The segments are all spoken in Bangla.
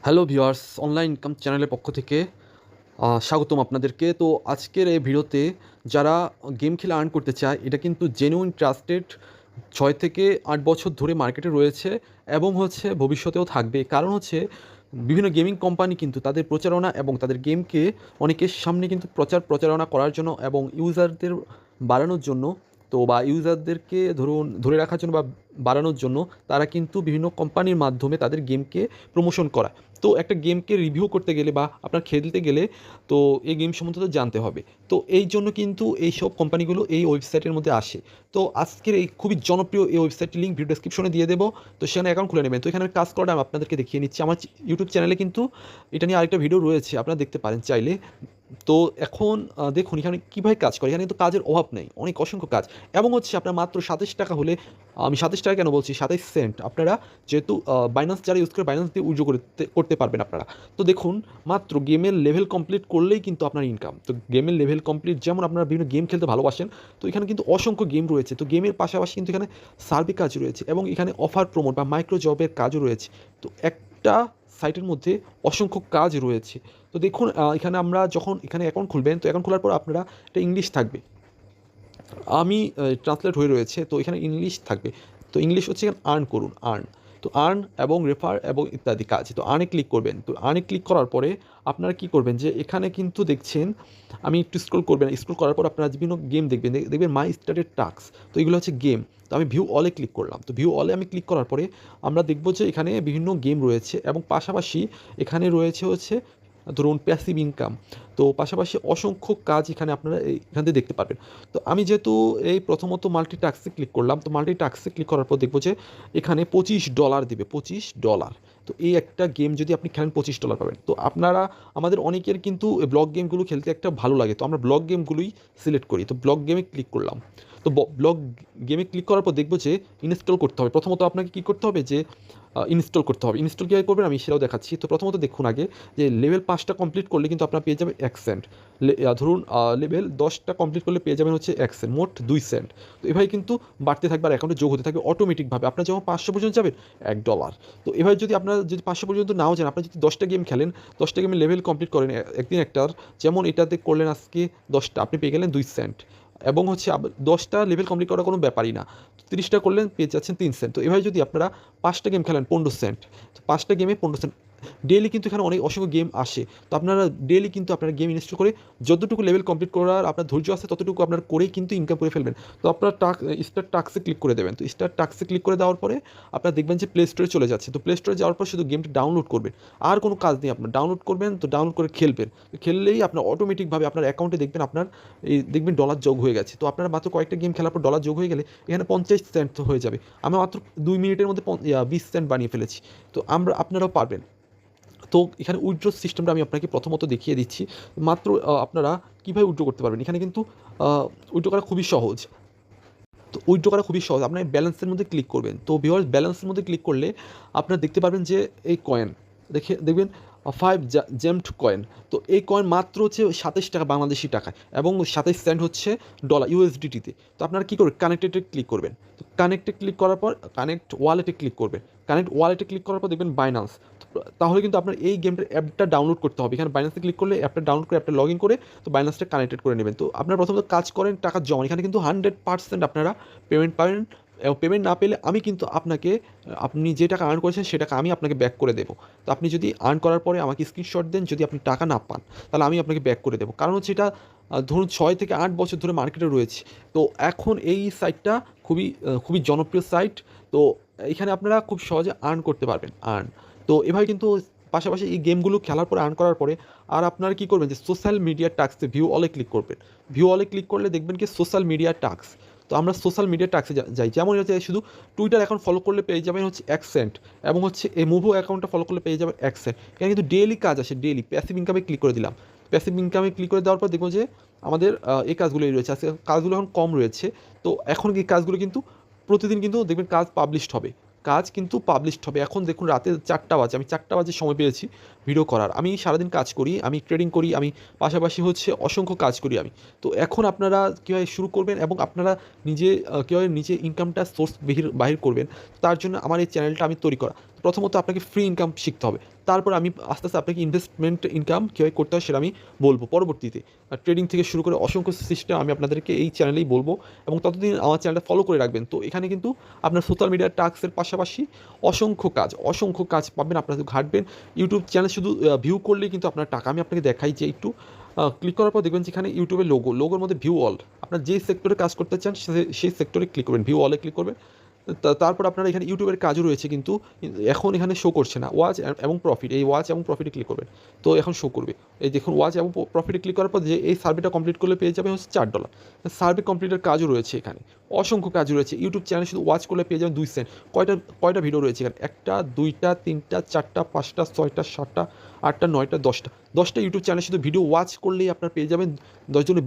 হ্যালো ভিউয়ার্স, অনলাইন ইনকাম চ্যানেলের পক্ষ থেকে স্বাগতম আপনাদেরকে। তো আজকের এই ভিডিওতে যারা গেম খেলে আর্ন করতে চায়, এটা কিন্তু জেনুইন ট্রাস্টেড ৬ থেকে ৮ বছর ধরে মার্কেটে রয়েছে এবং ভবিষ্যতেও থাকবে। কারণ বিভিন্ন গেমিং কোম্পানি কিন্তু তাদের প্রচারণা এবং তাদের গেমকে অনেকের সামনে কিন্তু প্রচারণা করার জন্য এবং ইউজারদের বাড়ানোর জন্য বা ইউজারদেরকে ধরে রাখার জন্য বা বাড়ানোর জন্য তারা কিন্তু বিভিন্ন কোম্পানির মাধ্যমে তাদের গেমকে প্রমোশন করায়। তো একটা গেমকে রিভিউ করতে গেলে বা আপনার খেলতে গেলে তো এই গেম সম্বন্ধে তো জানতে হবে। তো এই জন্য কিন্তু এইসব কোম্পানিগুলো এই ওয়েবসাইটের মধ্যে আসে। তো আজকের এই খুবই জনপ্রিয় এই ওয়েবসাইটটির লিঙ্ক ভিডিও ডেসক্রিপশনে দিয়ে দেবো। তো সেখানে অ্যাকাউন্ট খুলে নেবেন। তো এখানে কাজ করাটা আমি আপনাদেরকে দেখিয়ে নিচ্ছি। আমার ইউটিউব চ্যানেলে কিন্তু এটা নিয়ে আরেকটা ভিডিও রয়েছে, আপনারা দেখতে পারেন চাইলে। তো এখন দেখুন এখানে কীভাবে কাজ করে। এখানে কিন্তু কাজের অভাব নেই, অনেক অসংখ্য কাজ। এবং আপনার মাত্র ২৭ টাকা হলে, আমি ২৭ টাকা কেন বলছি, ২৭ সেন্ট আপনারা যেহেতু বাইন্যান্স যারা ইউজ করে বাইন্যান্স দিয়ে উইথড্র করতে পারবেন আপনারা। তো দেখুন মাত্র গেমের লেভেল কমপ্লিট করলেই কিন্তু আপনার ইনকাম। তো গেমের লেভেল কমপ্লিট, যেমন আপনারা বিভিন্ন গেম খেলতে ভালোবাসেন, তো এখানে কিন্তু অসংখ্য গেম রয়েছে। তো গেমের পাশাপাশি কিন্তু এখানে সার্ভে কাজ রয়েছে এবং এখানে অফার প্রমোট বা মাইক্রো জবের কাজও রয়েছে। তো একটা সাইটের মধ্যে অসংখ্য কাজ রয়েছে। তো দেখুন এখানে আমরা যখন এখানে অ্যাকাউন্ট খুলবেন, তো অ্যাকাউন্ট খোলার পর আপনারা এটা ইংলিশ থাকবে, আমি ট্রান্সলেট হয়ে রয়েছে, তো এখানে ইংলিশ থাকবে। তো ইংলিশ এখানে আর্ন করুন, আর্ন। তো আর্ন এবং রেফার এবং ইত্যাদি কাজ। তো আর্নে ক্লিক করবেন। তো আর্নে ক্লিক করার পরে আপনারা কী করবেন, যে এখানে কিন্তু দেখছেন, আমি একটু স্ক্রল করবেন। স্ক্রল করার পর আপনারা বিভিন্ন গেম দেখবেন মাই স্টার্টেড টাস্ক। তো এগুলো হচ্ছে গেম। তো আমি ভিউ অলে ক্লিক করলাম। তো ভিউ অলে আমি ক্লিক করার পরে আমরা দেখব যে এখানে বিভিন্ন গেম রয়েছে এবং পাশাপাশি এখানে রয়েছে ধরুন প্যাসিভ ইনকাম। তো পাশাপাশি অসংখ্য কাজ এখানে আপনারা এখান থেকে দেখতে পারবেন। তো আমি যেহেতু এই প্রথমত মাল্টি টাস্কে ক্লিক করলাম, তো মাল্টি টাস্কে ক্লিক করার পর দেখবো যে এখানে $25 দিবে, $25। তো এই একটা গেম যদি আপনি খেলেন $25 পাবেন। তো আপনারা, আমাদের অনেকের কিন্তু ব্লক গেমগুলো খেলতে একটা ভালো লাগে, তো আমরা ব্লক গেমগুলোই সিলেক্ট করি। তো ব্লক গেমে ক্লিক করলাম। তো ব্লক গেমে ক্লিক করার পর দেখবো যে ইনস্টল করতে হবে। প্রথমত আপনাকে কী করতে হবে, যে ইনস্টল করতে হবে। ইনস্টল কীভাবে করবেন আমি সেটাও দেখাচ্ছি। তো প্রথমত দেখুন আগে যে লেভেল 5টা কমপ্লিট করলে কিন্তু আপনার পেয়ে যাবেন 1 সেন্ট। ধরুন লেভেল 10টা কমপ্লিট করলে পেয়ে যাবেন 1 সেন্ট, মোট 2 সেন্ট। তো এভাবে কিন্তু বাড়তে থাকবে আর অ্যাকাউন্টে যোগ হতে থাকবে অটোমেটিকভাবে। আপনার যখন 500 পর্যন্ত যাবেন $1। তো এভাবে যদি আপনারা 500 পর্যন্ত নাও যান, আপনারা যদি 10টা গেম খেলেন, 10টা গেমের লেভেল কমপ্লিট করেন একদিন একটার, যেমন এটাতে করলেন আজকে 10টা, আপনি পেয়ে গেলেন 2 সেন্ট। এবং 10টা লেভেল কমপ্লিট করার কোনো ব্যাপারই না। 30টা করলেন পেয়ে যাচ্ছেন 3 সেন্ট। তো এভাবে যদি আপনারা 5টা গেম খেলেন 15 সেন্ট। তো 5টা গেমে 15 সেন্ট। ডেইলি কিন্তু এখানে অনেক অসংখ্য গেম আসে। তো আপনারা ডেইলি কিন্তু আপনারা গেম ইনস্টল করে যতটুকু লেভেল কমপ্লিট করার আপনার ধৈর্য আছে ততটুকু আপনার করেই কিন্তু ইনকাম করে ফেলবেন। তো আপনার স্টার্ট টাস্কে ক্লিক করে দেবেন। তো স্টার্ট টাস্কে ক্লিক করে দেওয়ার পরে আপনারা দেখবেন যে প্লে স্টোরে চলে যাচ্ছে। তো প্লে স্টোরে যাওয়ার পর শুধু গেমটা ডাউনলোড করবেন, আর কোনো কাজ নেই আপনার। ডাউনলোড করবেন, তো ডাউনলোড করে খেলবেন। তো খেললেই আপনার অটোমেটিকভাবে আপনার অ্যাকাউন্টে দেখবেন আপনার দেখবেন ডলার যোগ হয়ে গেছে। তো আপনারা মাত্র কয়েকটা গেম খেলার পর ডলার যোগ হয়ে গেলে এখানে 50 সেন্ট হয়ে যাবে। আমি মাত্র 2 মিনিটের মধ্যে 20 সেন্ট বানিয়ে ফেলেছি। তো আপনারাও পারবেন। তো এখানে উইথড্র সিস্টেমটা আমি আপনাকে প্রথমত দেখিয়ে দিচ্ছি। মাত্র আপনারা কীভাবে উইথড্র করতে পারবেন। এখানে কিন্তু উইথড্র করা খুবই সহজ। তো উইথড্র করা খুবই সহজ। আপনার ব্যালেন্সের মধ্যে ক্লিক করবেন। তো ভিউয়ার্স, ব্যালেন্সের মধ্যে ক্লিক করলে আপনারা দেখতে পারবেন যে এই কয়েন দেখবেন 5 জেমড কয়েন। তো এই কয়েন মাত্র 27 টাকা বাংলাদেশি টাকায় এবং 27 সেন্ট ডলার ইউএসডিটিতে। তো আপনারা কী করবেন, কানেক্টেডে ক্লিক করবেন। তো কানেক্টে ক্লিক করার পর কানেক্ট ওয়ালেটে ক্লিক করবেন। কানেক্ট ওয়ালেটে ক্লিক করার পর দেখবেন বাইন্যান্স। তাহলে কিন্তু আপনার এই গেমটার অ্যাপটা ডাউনলোড করতে হবে। এখানে বাইন্যান্সে ক্লিক করলে অ্যাপটা ডাউনলোড করে অ্যাপটা লগ ইন করে তো বাইন্যান্সটা কানেক্টেড করে নেবেন। তো আপনারা প্রথমত কাজ করেন টাকা জমা। এখানে কিন্তু 100% আপনারা পেমেন্ট পাবেন এবং পেমেন্ট না পেলে আমি কিন্তু আপনাকে, আপনি যে টাকা আর্ন করেছেন সে টাকা আমি আপনাকে ব্যাক করে দেবো। তো আপনি যদি আর্ন করার পরে আমাকে স্ক্রিনশট দেন, যদি আপনি টাকা না পান তাহলে আমি আপনাকে ব্যাক করে দেবো। কারণ এটা ধরুন 6 থেকে 8 বছর ধরে মার্কেটে রয়েছে। তো এখন এই সাইটটা খুবই জনপ্রিয় সাইট। তো এখানে আপনারা খুব সহজে আর্ন করতে পারবেন, তো এভাবে কিন্তু পাশাপাশি এই গেমগুলো খেলার পরে, আর্ন করার পরে আর আপনারা কী করবেন, যে সোশ্যাল মিডিয়া টাস্কে ভিউ অলে ক্লিক করবেন। ভিউ অলে ক্লিক করলে দেখবেন কি সোশ্যাল মিডিয়া টাস্ক। তো আমরা সোশ্যাল মিডিয়া টাস্কে যাই, যেমন শুধু টুইটার অ্যাকাউন্ট ফলো করলে পেয়ে যাবেন 1 সেন্ট এবং এই মুভো অ্যাকাউন্টটা ফলো করলে পেয়ে যাবেন 1 সেন্ট। এখানে কিন্তু ডেইলি কাজ আসে, ডেইলি প্যাসিভ ইনকামে ক্লিক করে দিলাম। প্যাসিভ ইনকামে ক্লিক করে দেওয়ার পর দেখবো যে আমাদের এই কাজগুলোই রয়েছে। আজকে কাজগুলো এখন কম রয়েছে। তো এখন এই কাজগুলো কিন্তু প্রতিদিন কিন্তু দেখবেন কাজ পাবলিশড হবে। এখন দেখুন রাতে 4টা বাজে, আমি 4টা বাজে সময় পেয়েছি ভিডিও করার। আমি সারাদিন কাজ করি, আমি ট্রেডিং করি, আমি পাশাপাশি অসংখ্য কাজ করি আমি। তো এখন আপনারা কীভাবে শুরু করবেন এবং আপনারা কীভাবে নিজে ইনকামটা সোর্স বাহির করবেন, তার জন্য আমার এই চ্যানেলটা আমি তৈরি করা। প্রথমত আপনাকে ফ্রি ইনকাম শিখতে হবে, তারপর আমি আস্তে আস্তে আপনাকে ইনভেস্টমেন্ট ইনকাম কীভাবে করতে হয় সেটা আমি বলবো পরবর্তীতে। ট্রেডিং থেকে শুরু করে অসংখ্য সিস্টেম আমি আপনাদেরকে এই চ্যানেলেই বলবো, এবং ততদিন আমার চ্যানেলটা ফলো করে রাখবেন। তো এখানে কিন্তু আপনার সোশ্যাল মিডিয়ার টাস্কের পাশাপাশি অসংখ্য কাজ পাবেন, আপনারা ঘাটবেন। ইউটিউব চ্যানেল শুধু ভিউ করলেই কিন্তু আপনার টাকা। আমি আপনাকে দেখাই যে একটু ক্লিক করার পর দেখবেন যেখানে ইউটিউবের লোগোর মধ্যে ভিউ অল, আপনার যেই সেক্টরে কাজ করতে চান সেই সেক্টরে ক্লিক করবেন, ভিউ অলে ক্লিক করবেন। তারপর আপনারা এখানে ইউটিউবের কাজও রয়েছে, কিন্তু এখন এখানে শো করছে না। ওয়াচ এবং প্রফিট, এই ওয়াচ এবং প্রফিটে ক্লিক করবেন, তো এখন শো করবে। এই দেখুন ওয়াচ এবং প্রফিটে ক্লিক করার পর যে এই সার্ভেটা কমপ্লিট করলে পেয়ে যাবে হচ্ছে $4। সার্ভে কমপ্লিটের কাজও রয়েছে এখানে, অসংখ্য কাজ রয়েছে। ইউটিউব চ্যানেল শুধু ওয়াচ করলে পেয়ে যাবেন 2 সেন্ট। কয়টা ভিডিও রয়েছে এখানে? 1টা 2টা 3টা 4টা 5টা 6টা 7টা 8টা 9টা 10টা ইউটিউব চ্যানেল শুধু ভিডিও ওয়াচ করলেই আপনার পেয়ে যাবেন 10 জনে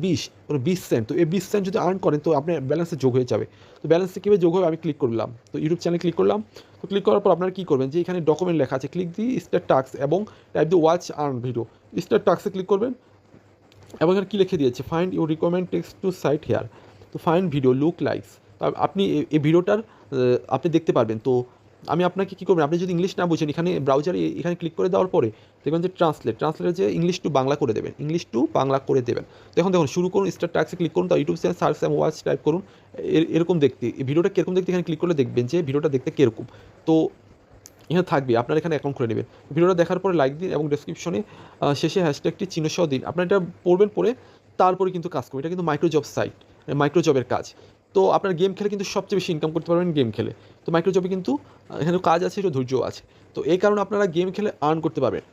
20 সেন্ট। তো এই 20 সেন্ট যদি আর্ন করেন তো আপনার ব্যালেন্সে যোগ হয়ে যাবে। তো ব্যালেন্সে কীভাবে যোগ হবে আমি ক্লিক করলাম, তো ইউটিউব চ্যানেলে ক্লিক করলাম। তো ক্লিক করার পর আপনারা কী করবেন যে এখানে ডকুমেন্ট লেখা আছে, ক্লিক দি স্টার্ট টাস্ক এবং type the watch earn video. Start টাস্কে ক্লিক করবেন এবং এখানে কী লিখে দিয়েছে, find your recommend text to site here. তো ফাইন্ড ভিডিও লুক লাইকস, আপনি এই ভিডিওটার আপনি দেখতে পারবেন। তো আমি আপনাকে কী করবেন, আপনি যদি ইংলিশ না বুঝেন এখানে ব্রাউজারে এখানে ক্লিক করে দেওয়ার পরে দেখবেন যে ট্রান্সলেটে যে ইংলিশ টু বাংলা করে দেবেন, তো এখন দেখুন শুরু করুন, স্টার্ট টাস্কে ক্লিক করুন, তো ইউটিউব চ্যানেল সার্চ এবং ওয়াচ টাইপ করুন। এরকম দেখতে, এই ভিডিওটা কীরকম দেখতে এখানে ক্লিক করলে দেখবেন যে ভিডিওটা দেখতে কীরকম। তো এখানে থাকবে, আপনারা এখানে অ্যাকাউন্ট খুলে নেবেন। ভিডিওটা দেখার পরে লাইক দিন এবং ডেসক্রিপশনে শেষে হ্যাশট্যাগটি চিহ্নসহ দিন। আপনারা এটা পড়ে তারপরে কিন্তু কাজ করবেন। এটা কিন্তু মাইক্রোজব সাইট, মাইক্রোজবের কাজ। তো আপনার গেম খেলে কিন্তু সবচেয়ে বেশি ইনকাম করতে পারবেন গেম খেলে। তো মাইক্রোজবে কিন্তু এখানে কাজ আছে, একটু ধৈর্যও আছে। তো এই কারণে আপনারা গেম খেলে আর্ন করতে পারবেন।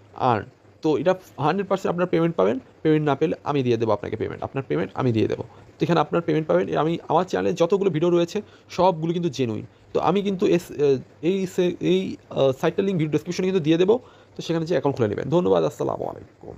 তো এটা 100% আপনার পেমেন্ট পাবেন। পেমেন্ট না পেলে আমি দিয়ে দেবো আপনাকে পেমেন্ট। আপনার পেমেন্ট আমি দিয়ে দেবো। তো এখানে আপনার পেমেন্ট পাবেন। আমার চ্যানেলে যতগুলো ভিডিও রয়েছে সবগুলো কিন্তু জেনুইন। তো আমি কিন্তু এই সাইটটার লিঙ্ক ভিডিও ডেসক্রিপশনে কিন্তু দিয়ে দেবো। তো সেখানে যে অ্যাকাউন্ট খুলে নেবেন। ধন্যবাদ। আসসালামু আলাইকুম।